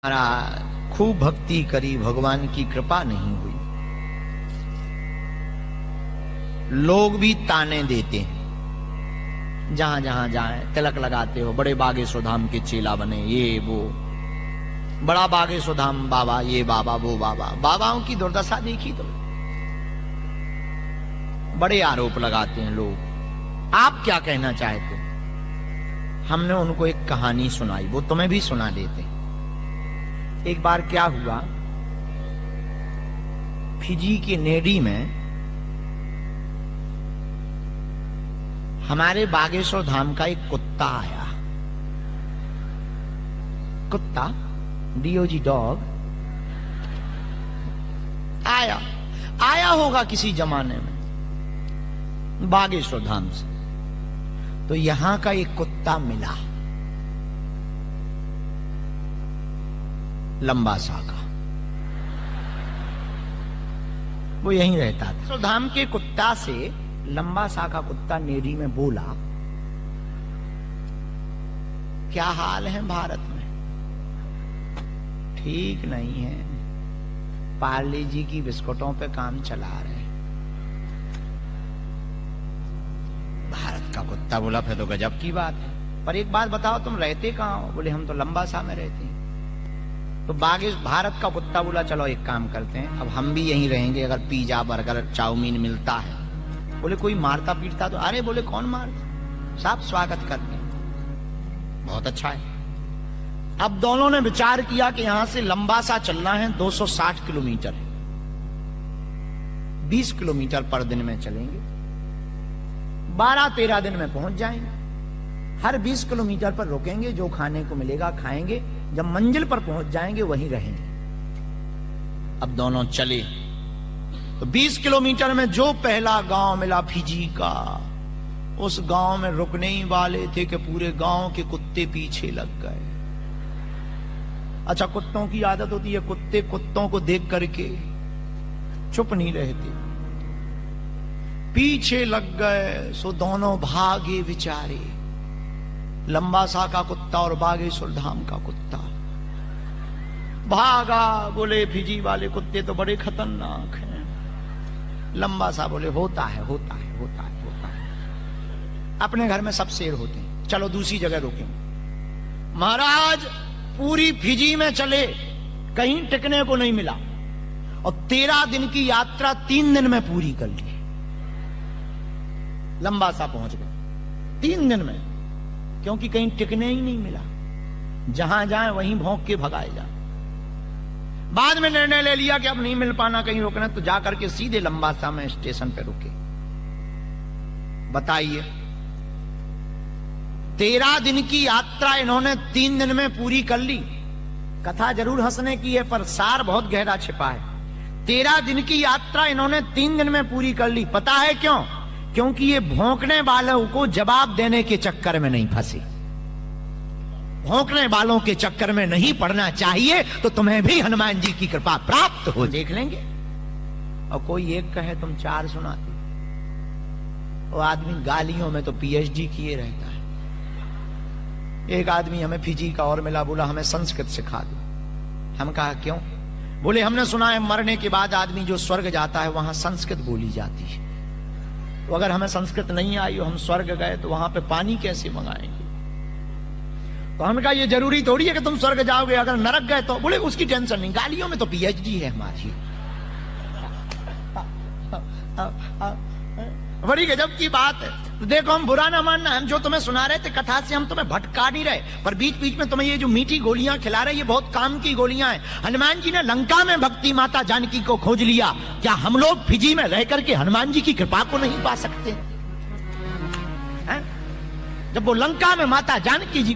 हमारा खूब भक्ति करी, भगवान की कृपा नहीं हुई। लोग भी ताने देते हैं, जहां जहां जाए तिलक लगाते हो, बड़े बागेश्वर धाम के चेला बने, ये वो, बड़ा बागेश्वर धाम बाबा, ये बाबा वो बाबा। बाबाओं की दुर्दशा देखी तो बड़े आरोप लगाते हैं लोग। आप क्या कहना चाहते? हमने उनको एक कहानी सुनाई, वो तुम्हें भी सुना देते। एक बार क्या हुआ, फिजी के नेडी में हमारे बागेश्वर धाम का एक कुत्ता आया। कुत्ता, डीओजी डॉग, आया होगा किसी जमाने में बागेश्वर धाम से। तो यहां का एक कुत्ता मिला, लंबा सा का, वो यहीं रहता था। तो धाम के कुत्ता से लंबा सा का कुत्ता नेडी में बोला, क्या हाल है भारत में? ठीक नहीं है, पार्ले जी की बिस्कुटों पे काम चला रहे। भारत का कुत्ता बोला, फिर तो गजब की बात है, पर एक बात बताओ, तुम रहते कहां हो? बोले, हम तो लंबा सा में रहते हैं। तो भारत का कुत्ता बोला, चलो एक काम करते हैं, अब हम भी यहीं रहेंगे, अगर पिज्जा बर्गर चाउमीन मिलता है। बोले, कोई मारता पीटता तो? अरे बोले, कौन मारता, साफ स्वागत करते हैं, बहुत अच्छा है। अब दोनों ने विचार किया कि यहां से लंबा सा चलना है 260 किलोमीटर, 20 किलोमीटर पर दिन में चलेंगे, 12-13 दिन में पहुंच जाएंगे। हर 20 किलोमीटर पर रुकेंगे, जो खाने को मिलेगा खाएंगे, जब मंजिल पर पहुंच जाएंगे वहीं रहेंगे। अब दोनों चले तो 20 किलोमीटर में जो पहला गांव मिला फिजी का, उस गांव में रुकने ही वाले थे कि पूरे गांव के कुत्ते पीछे लग गए। अच्छा, कुत्तों की आदत होती है, कुत्ते कुत्तों को देख करके चुप नहीं रहते, पीछे लग गए। सो दोनों भागे बेचारे, लंबा सा का कुत्ता और बागेश्वर धाम का कुत्ता भागा। बोले, फिजी वाले कुत्ते तो बड़े खतरनाक हैं। लंबा सा बोले, होता है, अपने घर में सब शेर होते हैं, चलो दूसरी जगह रुकेंगे। महाराज, पूरी फिजी में चले, कहीं टिकने को नहीं मिला, और 13 दिन की यात्रा 3 दिन में पूरी कर ली। लंबा सा पहुंच गए 3 दिन में, क्योंकि कहीं टिकने ही नहीं मिला, जहां जाए वहीं भौंक के भगाए जाए। बाद में निर्णय ले लिया कि अब नहीं मिल पाना कहीं रुकना, तो जाकर के सीधे लंबा सा में स्टेशन पे रुके। बताइए, 13 दिन की यात्रा इन्होंने 3 दिन में पूरी कर ली। कथा जरूर हंसने की है, पर सार बहुत गहरा छिपा है। 13 दिन की यात्रा इन्होंने 3 दिन में पूरी कर ली। पता है क्यों? क्योंकि ये भौंकने वालों को जवाब देने के चक्कर में नहीं फंसे। भौंकने वालों के चक्कर में नहीं पड़ना चाहिए, तो तुम्हें भी हनुमान जी की कृपा प्राप्त हो। देख लेंगे। और कोई एक कहे तुम 4 सुनाते, वो आदमी गालियों में तो पीएचडी किए रहता है। एक आदमी हमें फिजी का और मिला, बोला, हमें संस्कृत सिखा दो। हम कहा, क्यों? बोले, हमने सुना है मरने के बाद आदमी जो स्वर्ग जाता है वहां संस्कृत बोली जाती है, तो अगर हमें संस्कृत नहीं आई और हम स्वर्ग गए तो वहां पे पानी कैसे मंगाएंगे? तो हमने कहा, ये जरूरी थोड़ी है कि तुम स्वर्ग जाओगे, अगर नरक गए तो? बोले, उसकी टेंशन नहीं, गालियों में तो पीएचडी है हमारी। बड़ी गजब की बात है। तो देखो, हम बुरा ना मानना, हम जो तुम्हें सुना रहे थे कथा से हम तुम्हें भटका नहीं रहे, पर बीच बीच में तुम्हें ये जो मीठी गोलियां खिला रहे, ये बहुत काम की गोलियां हैं। हनुमान जी ने लंका में भक्ति माता जानकी को खोज लिया, क्या हम लोग फिजी में रह करके हनुमान जी की कृपा को नहीं पा सकते? जब वो लंका में माता जानकी जी